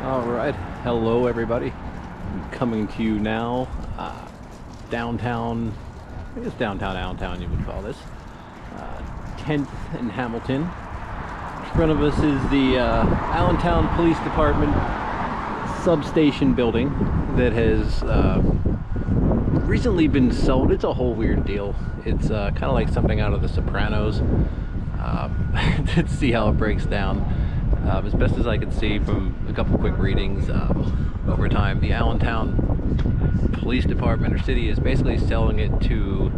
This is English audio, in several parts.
All right, hello everybody. I'm coming to you now, downtown. I guess downtown you would call this. 10th and Hamilton. In front of us is the Allentown Police Department substation building that has recently been sold. It's a whole weird deal. It's kind of like something out of The Sopranos. Let's see how it breaks down. As best as I could see from a couple quick readings over time, the Allentown Police Department or city is basically selling it to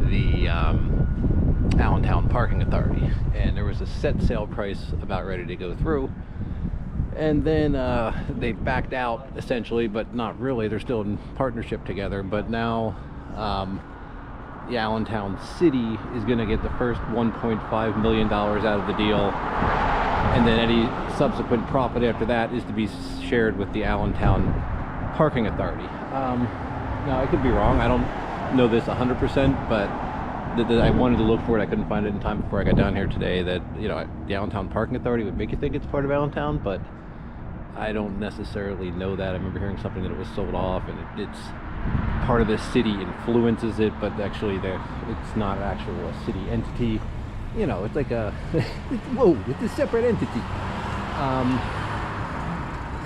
the Allentown Parking Authority. And there was a set sale price about ready to go through. And then they backed out essentially, but not really. They're still in partnership together. But now the Allentown City is going to get the first $1.5 million out of the deal. And then any subsequent profit after that is to be shared with the Allentown Parking Authority. Now, I could be wrong. I don't know this 100%, but I wanted to look for it. I couldn't find it in time before I got down here today. That, you know, the Allentown Parking Authority would make you think it's part of Allentown, but I don't necessarily know that. I remember hearing something that it was sold off, and it's part of the city influences it, but actually it's not an actual city entity. You know, it's like a it's a separate entity.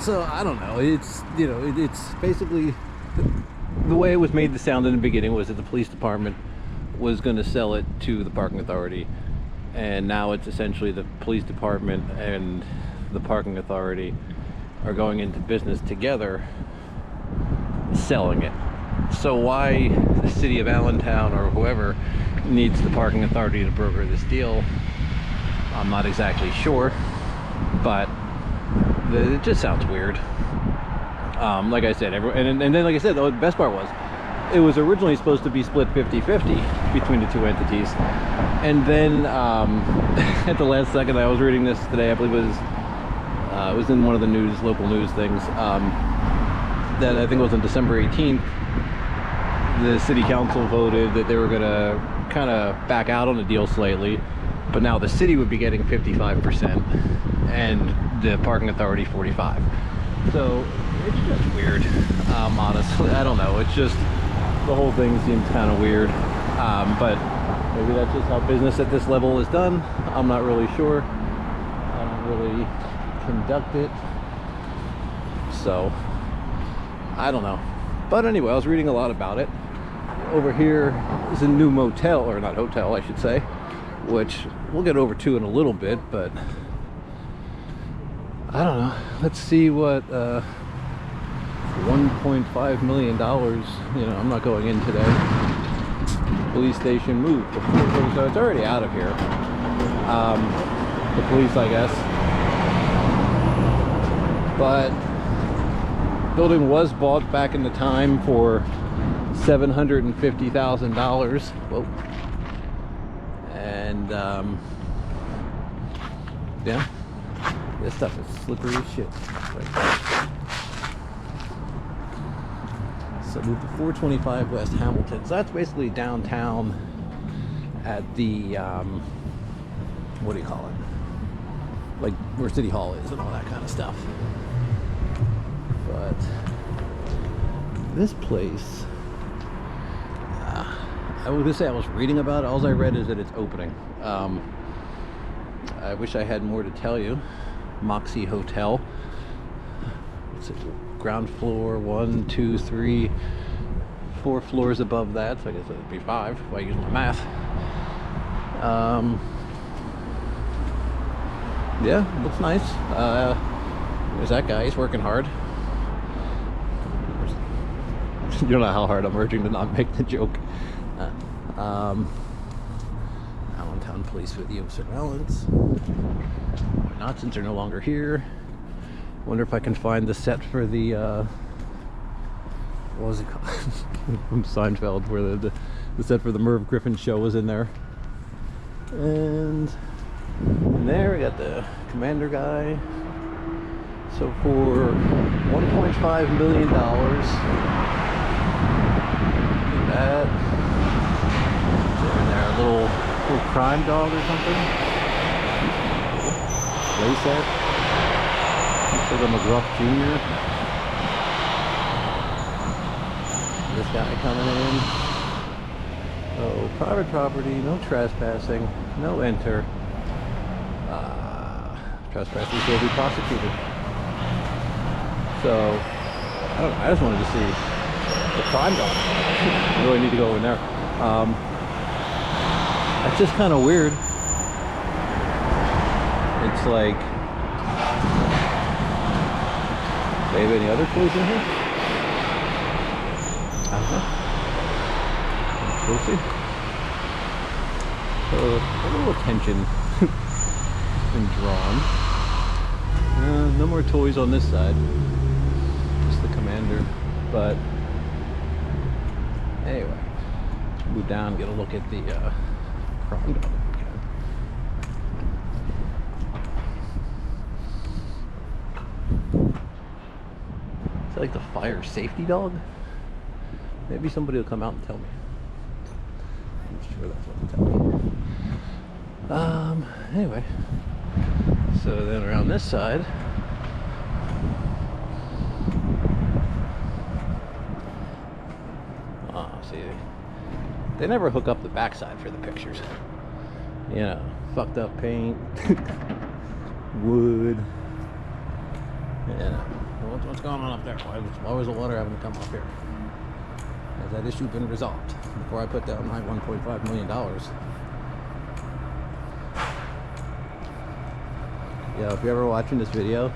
So I don't know. It's, you know, it's basically the way it was made to sound in the beginning was that the police department was going to sell it to the parking authority, and now it's essentially the police department and the parking authority are going into business together selling it. So why the city of Allentown or whoever needs the parking authority to broker this deal, I'm not exactly sure, but it just sounds weird. Like I said, and then like I said, the best part was it was originally supposed to be split 50-50 between the two entities, and then at the last second, I was reading this today, I believe it was in one of the local news things, that I think it was on December 18th, the city council voted that they were gonna kind of back out on the deal slightly, but now the city would be getting 55% and the parking authority 45%. So it's just weird. Honestly, I don't know. It's just the whole thing seems kind of weird. But maybe that's just how business at this level is done. I'm not really sure. I don't really conduct it, so I don't know. But anyway, I was reading a lot about it. Over here is a new motel, or not hotel, I should say, which we'll get over to in a little bit, but I don't know. Let's see what $1.5 million, you know, I'm not going in today. Police station moved. So it's already out of here. The police, I guess. But building was bought back in the time for $750,000. Whoa. And yeah, this stuff is slippery as shit. So move to 425 West Hamilton. So that's basically downtown at the what do you call it? Like where City Hall is and all that kind of stuff. But this place, I was gonna say I was reading about it. All I read is that it's opening. I wish I had more to tell you. Moxy Hotel. It's ground floor, 1, 2, 3, 4 floors above that. So I guess it'd be 5 if I use my math. Yeah, looks nice. There's that guy. He's working hard. You don't know how hard I'm urging to not make the joke. Allentown Police Video Surveillance. Why not, since they're no longer here? Wonder if I can find the set for the what was it called? From Seinfeld, where the set for the Merv Griffin show was in there. And there we got the commander guy. So for $1.5 million, that. There, a little crime dog or something. Playset. Looks like a McGruff Jr. This guy coming in. Oh, private property, no trespassing, no enter. Trespassers will be prosecuted. So, I don't know, I just wanted to see the crime dog. I really need to go in there. That's just kind of weird. It's like, do they have any other toys in here? I don't know. We'll see. So, a little attention has been drawn. No more toys on this side. Just the commander. But anyway, move down, get a look at the crime dog. Is that like the fire safety dog? Maybe somebody will come out and tell me. I'm sure that's what they'll tell me. Anyway, so then around this side, see, they never hook up the backside for the pictures. You know, fucked up paint, wood. Yeah. What's going on up there? Why was the water having to come up here? Has that issue been resolved before I put down my $1.5 million? Yeah, if you're ever watching this video,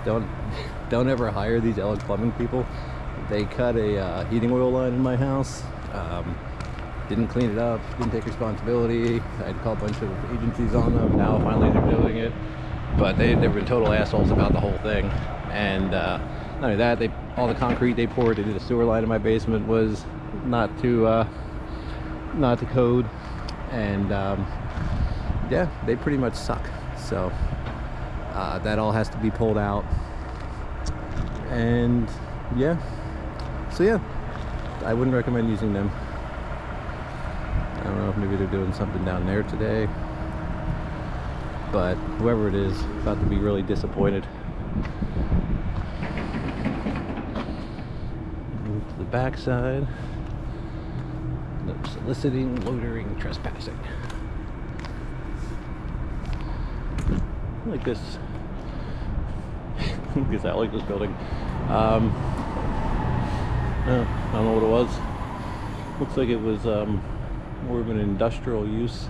don't ever hire these LA plumbing people. They cut a heating oil line in my house. Didn't clean it up, didn't take responsibility. I had to call a bunch of agencies on them. Now finally they're doing it. But they've been total assholes about the whole thing. And not only that, all the concrete they poured into the sewer line in my basement was not to code. And yeah, they pretty much suck. So that all has to be pulled out. And yeah, so yeah, I wouldn't recommend using them. I don't know if maybe they're doing something down there today, but whoever it is, about to be really disappointed. Move to the back side. No soliciting, loitering, trespassing. I like this. I like this building. I don't know what it was. Looks like it was more of an industrial use.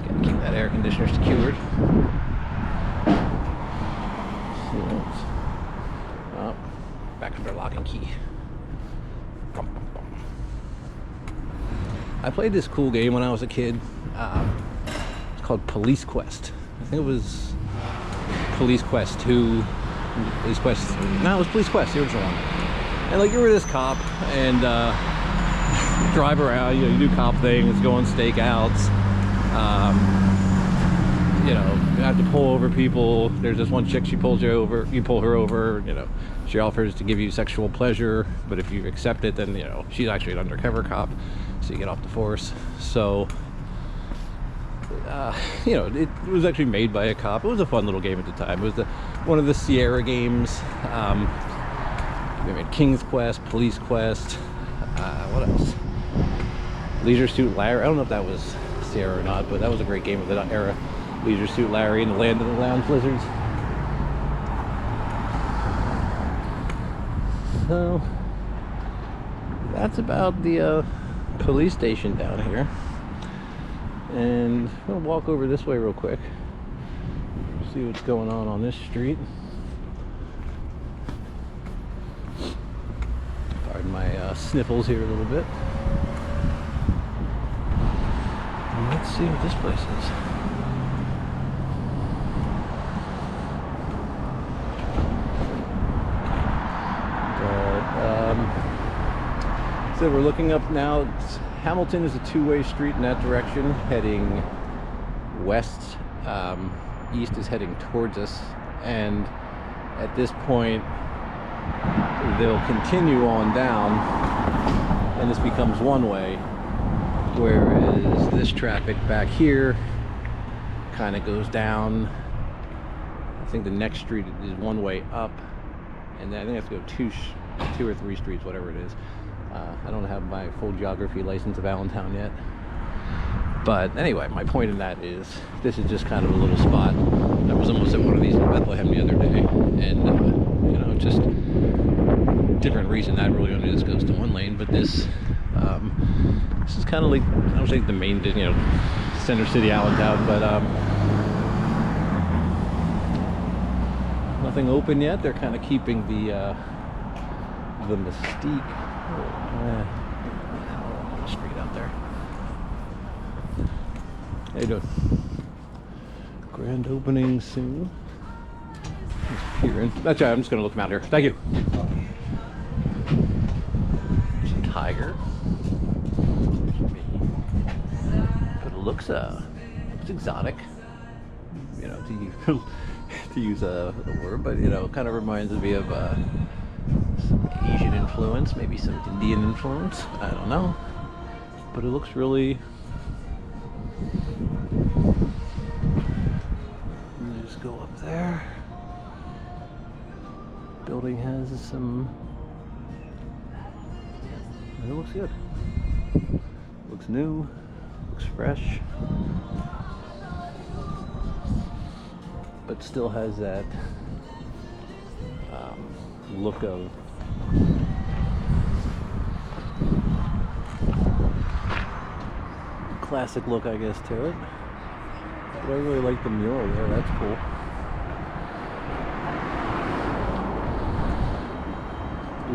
Gotta keep that air conditioner secured. Oh, back under lock and key. I played this cool game when I was a kid. It's called Police Quest. I think it was Police Quest 2, Police Quest 3. No, it was Police Quest, the original one. And like you were this cop and drive around, you do cop things, go on stakeouts. You know, you have to pull over people. There's this one chick, she pulls you over, you pull her over, you know, she offers to give you sexual pleasure, but if you accept it, then, you know, she's actually an undercover cop, so you get off the force. So, you know, it was actually made by a cop. It was a fun little game at the time. It was one of the Sierra games. They made King's Quest, Police Quest, what else? Leisure Suit Larry. I don't know if that was Sierra or not, but that was a great game of that era. Leisure Suit Larry and the Land of the Lounge Lizards. So that's about the police station down here. And I'm gonna walk over this way real quick, see what's going on this street. Pardon my sniffles here a little bit. And let's see what this place is. So we're looking up now. Hamilton is a two-way street in that direction, heading west. East is heading towards us, and at this point they'll continue on down, and this becomes one way, whereas this traffic back here kind of goes down. I think the next street is one way up, and then I think I have to go two or three streets, whatever it is. I don't have my full geography license of Allentown yet. But anyway, my point in that is this is just kind of a little spot. I was almost at one of these in Bethlehem the other day, and you know, just different reason. That really only just goes to one lane, but this is kind of like, I don't think the main, you know, center city Allentown, but nothing open yet. They're kind of keeping the mystique. Street out there. How you doing? Grand opening soon. Just peering. That's right, I'm just gonna look them out here. Thank you. There's a tiger. But it looks exotic. You know, to use a word, but you know, it kind of reminds me of some Asian influence, maybe some Indian influence. I don't know, but it looks really. Just go up there. Building has some. It looks good. Looks new. Looks fresh. But still has that look of classic look, I guess, to it. But I really like the mural there. That's cool.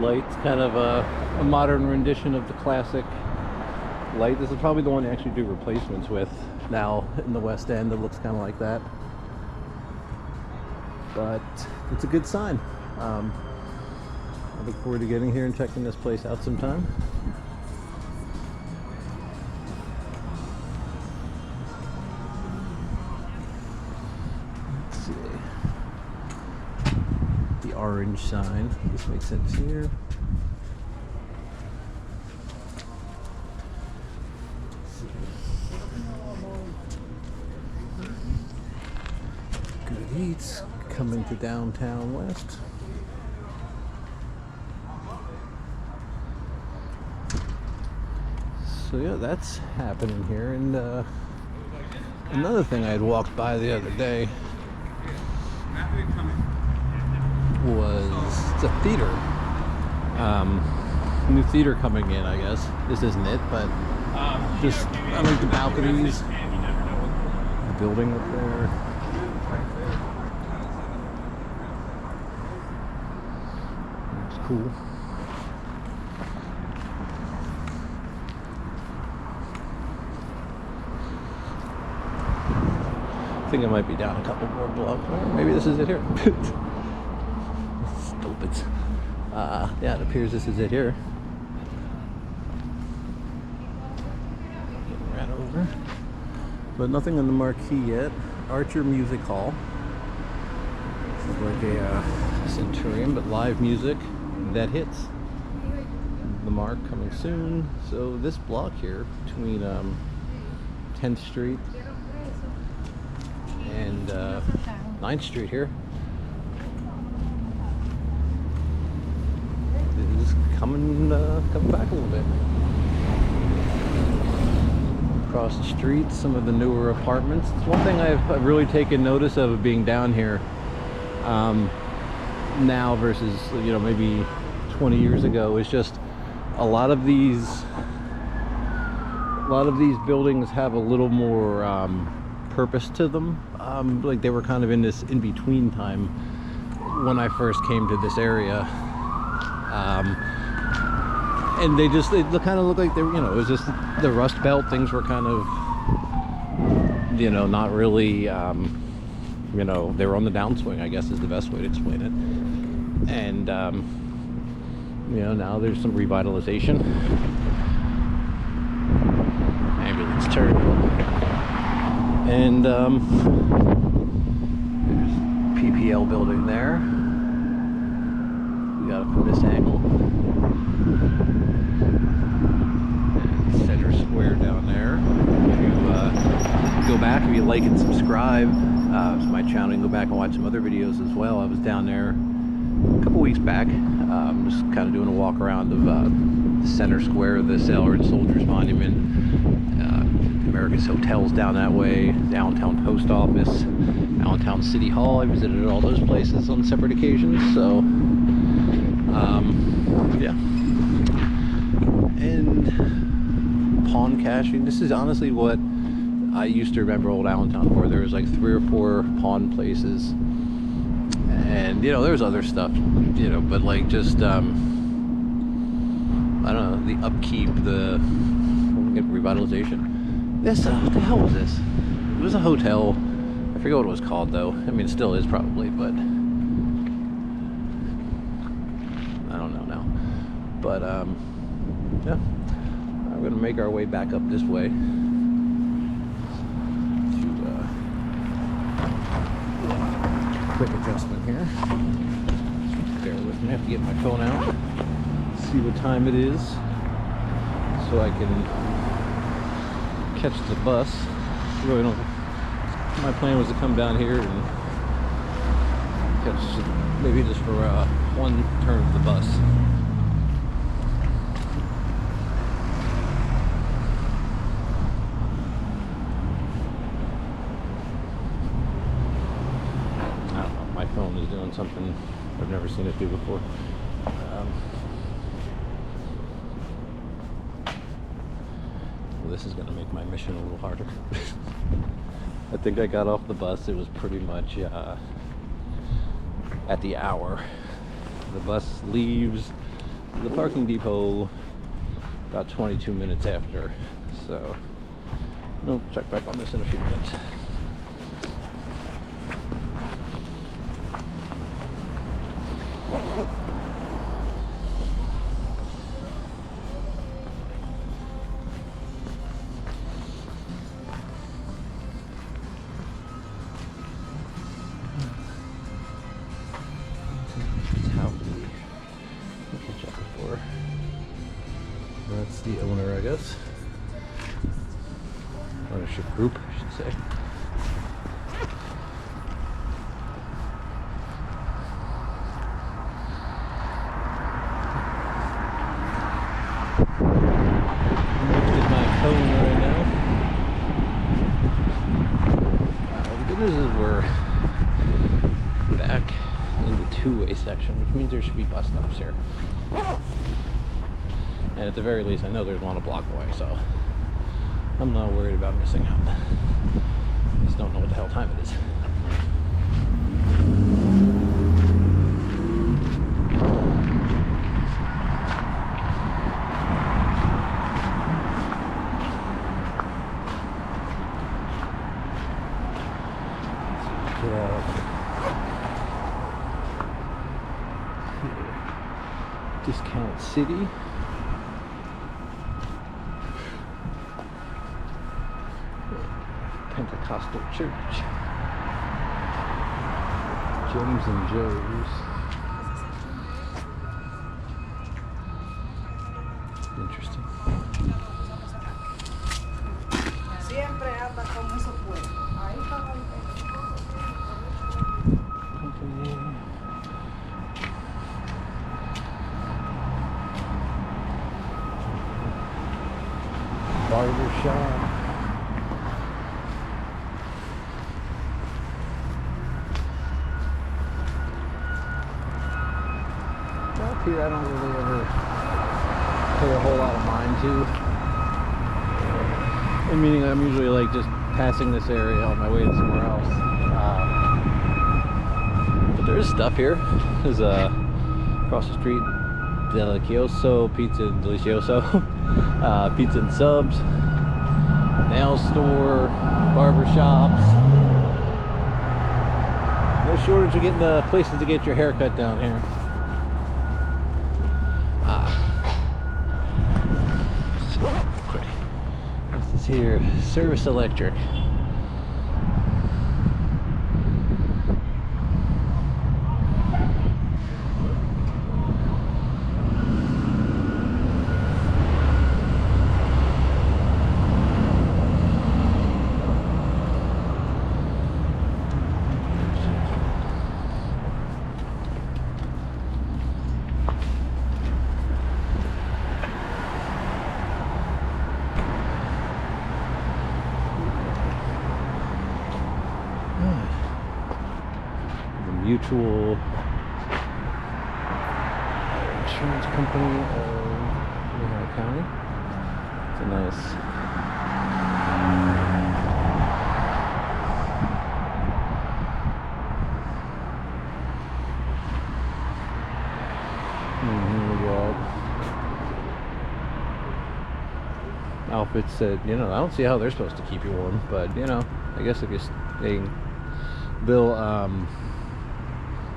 Light's kind of a modern rendition of the classic light. This is probably the one they actually do replacements with now in the West End. It looks kind of like that. But it's a good sign. I look forward to getting here and checking this place out sometime. Let's see. The orange sign. This makes sense here. Good Eats. Coming to downtown West. So yeah, that's happening here. And another thing I had walked by the other day was it's a theater. New theater coming in, I guess. This isn't it, but just I like the balconies, the building up there. Cool. I think I might be down a couple more blocks. Maybe this is it here. Stupid. Yeah, it appears this is it here. Getting ran over. But nothing on the marquee yet. Archer Music Hall. This is like a Centurion, but live music that hits. The Mark coming soon. So this block here between 10th Street and 9th Street here is coming back a little bit. Across the street, some of the newer apartments. It's one thing I've really taken notice of being down here now versus, you know, maybe 20 years ago, is just a lot of these buildings have a little more purpose to them. Like they were kind of in this in-between time when I first came to this area, and they kind of look like they, you know, it was just the Rust Belt. Things were kind of, you know, not really, you know, they were on the downswing, I guess is the best way to explain it. And you know, now there's some revitalization. Ambulance turn. And there's PPL building there. we got it from this angle. And Center Square down there. If you go back, if you like and subscribe to my channel, you can go back and watch some other videos as well. I was down there a couple weeks back, just kind of doing a walk around of Center Square, the Sailor and Soldiers Monument, America's Hotels down that way, the Allentown Post Office, Allentown City Hall. I visited all those places on separate occasions, so yeah. And pawn cashing, this is honestly what I used to remember old Allentown for. There was like 3 or 4 pawn places, and you know, there's other stuff, you know, but like just I don't know, the upkeep, the revitalization. This, what the hell was this? It was a hotel. I forget what it was called though. I mean, it still is probably, but I don't know now. But yeah, we're gonna make our way back up this way. Quick adjustment here. Bear with me. I have to get my phone out, see what time it is, so I can catch the bus. Really don't. My plan was to come down here and catch maybe just for one turn of the bus. My phone is doing something I've never seen it do before. Well, this is going to make my mission a little harder. I think I got off the bus. It was pretty much at the hour. The bus leaves the parking depot about 22 minutes after. So we'll check back on this in a few minutes. That's the owner, I guess. Ownership group, I should say. Look at my phone right now. The good news is we're back in the two-way section, which means there should be bus stops here. And at the very least, I know there's one a block away, so I'm not worried about missing out. I just don't know what the hell time it is. Discount City. Pentecostal Church. James and Joe's. Interesting. Siempre anda con esos puestos. Ahí está la Company. Barber shop. Here I don't really ever pay a whole lot of mind to. And meaning I'm usually like just passing this area on my way to somewhere else. But there is stuff here. There's across the street, Delicioso Pizza Delicioso, Pizza and Subs, nail store, barber shops. No shortage of getting the places to get your hair cut down here. Here, Service Electric. Mutual Insurance Company of Lehigh County. It's a nice outfit said, I don't see how they're supposed to keep you warm, but I guess if they'll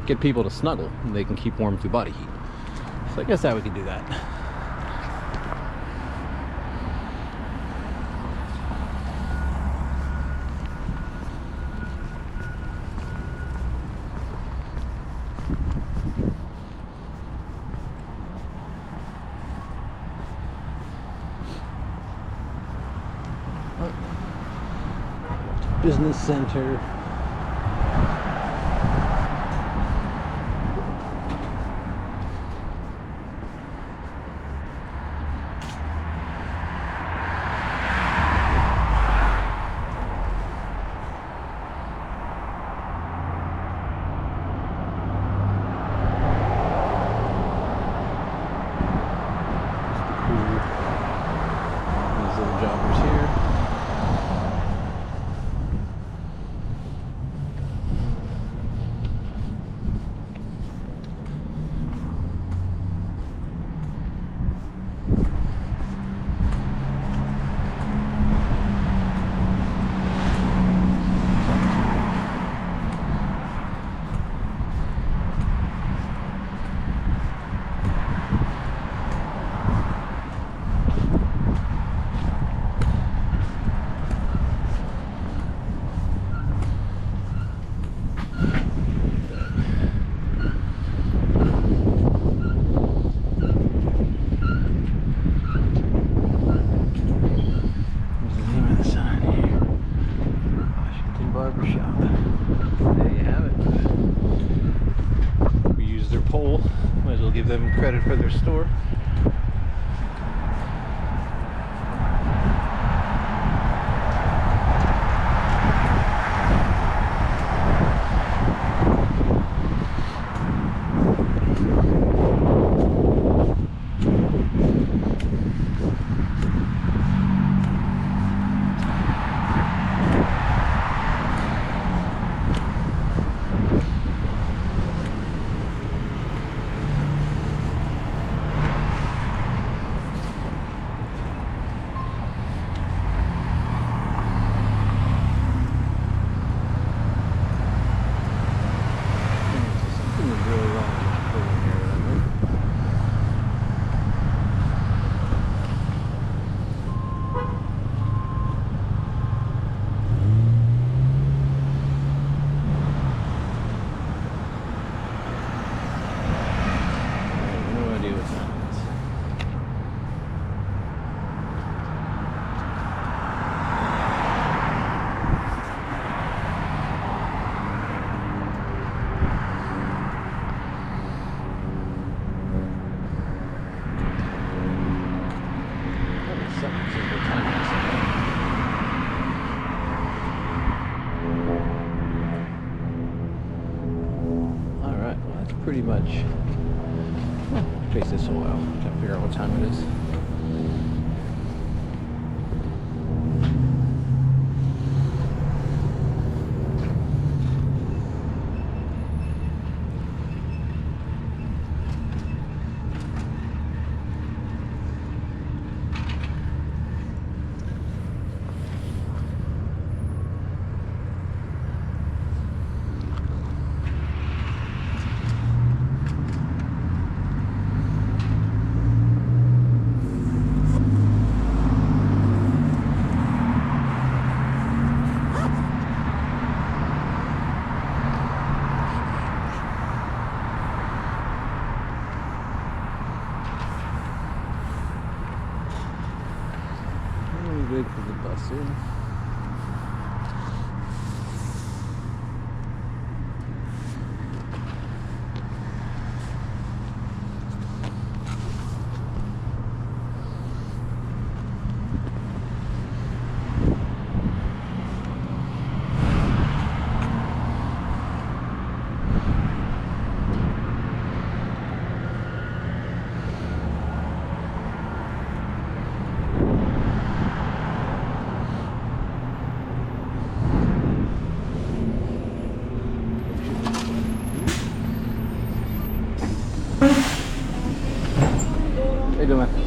get people to snuggle, and they can keep warm through body heat. So I guess that we can do that. Business center. These little jobbers here. Give them credit for their store. Pretty much. Face this a while. Trying to figure out what time it is. Big for the bus here. you doing, man?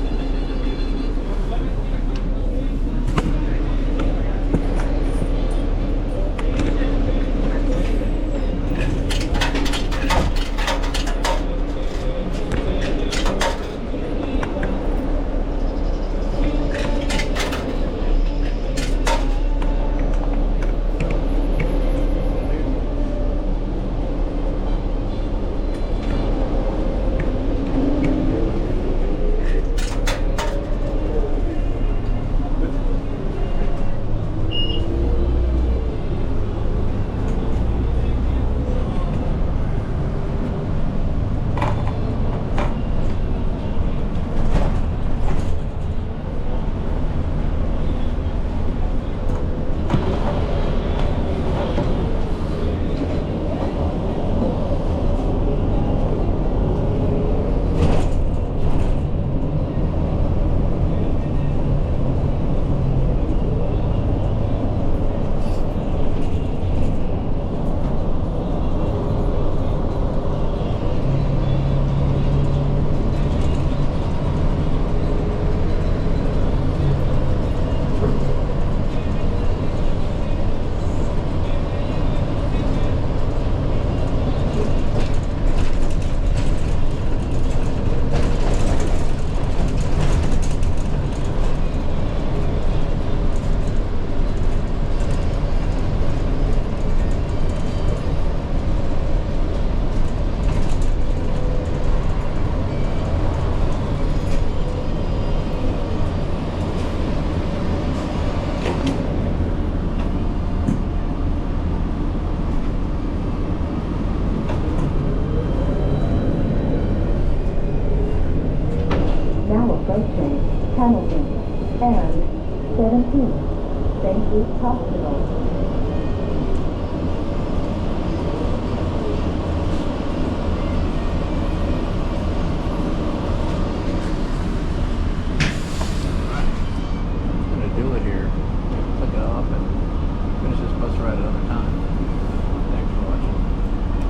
Hamilton and 17th St. Luke's Hospital.